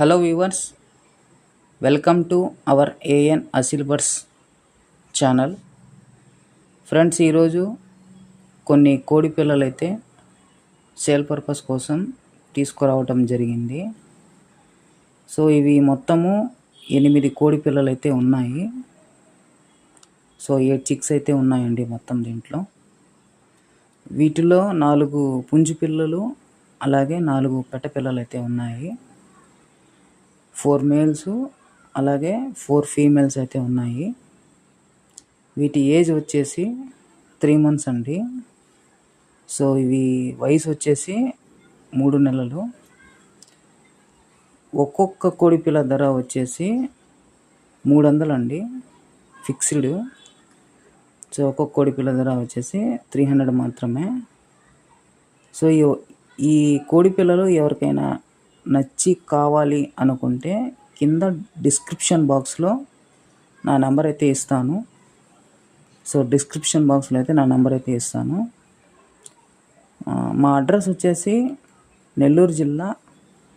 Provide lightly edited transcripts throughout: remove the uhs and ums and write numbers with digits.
Hello viewers, welcome to our AN అసిల్బర్స్ channel. Friends, ఈరోజు కొన్ని కోడి పిల్లలు అయితే సేల్ పర్పస్ కోసం తీసుకురావటం జరిగింది. సో ఇవి మొత్తము 8 కోడి పిల్లలు అయితే ఉన్నాయి. సో 8 చిక్స్ అయితే ఉన్నాయండి మొత్తం దీంట్లో. వీటిలో 4 పుంజు పిల్లలు అలాగే 4 పెట్ట పిల్లలు అయితే ఉన్నాయి. 4 మేల్స్ అలాగే 4 ఫీమేల్స్ అయితే ఉన్నాయి. వీటి ఏజ్ వచ్చేసి 3 months అండి. సో ఇవి వయసు వచ్చేసి 3 నెలలు. ఒక్కొక్క కోడి పిల్ల ధర వచ్చేసి 300 అండి, ఫిక్స్డ్. సో ఒక్కొక్క కోడి పిల్ల ధర వచ్చేసి 300 మాత్రమే. సో ఈ కోడి పిల్లలు ఎవరికైనా నచ్చి కావాలి అనుకుంటే కింద డిస్క్రిప్షన్ బాక్స్లో నా నెంబర్ అయితే ఇస్తాను. సో డిస్క్రిప్షన్ బాక్స్లో అయితే నా నెంబర్ అయితే ఇస్తాను. మా అడ్రస్ వచ్చేసి నెల్లూరు జిల్లా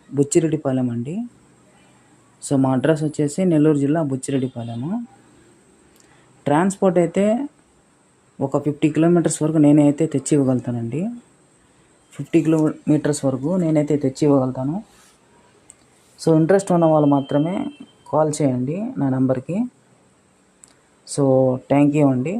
బుచ్చిరెడ్డిపాలెం అండి. సో మా అడ్రస్ వచ్చేసి నెల్లూరు జిల్లా బుచ్చిరెడ్డిపాలెము. ట్రాన్స్పోర్ట్ అయితే ఒక 50 kilometers వరకు నేనే అయితే తెచ్చి ఇవ్వగలుగుతానండి. 50 kilometers వరకు నేనైతే తెచ్చి ఇవ్వగలుగుతాను. సో ఇంట్రెస్ట్ ఉన్న వాళ్ళు మాత్రమే కాల్ చేయండి నా నెంబర్కి. సో థ్యాంక్ యూ అండి.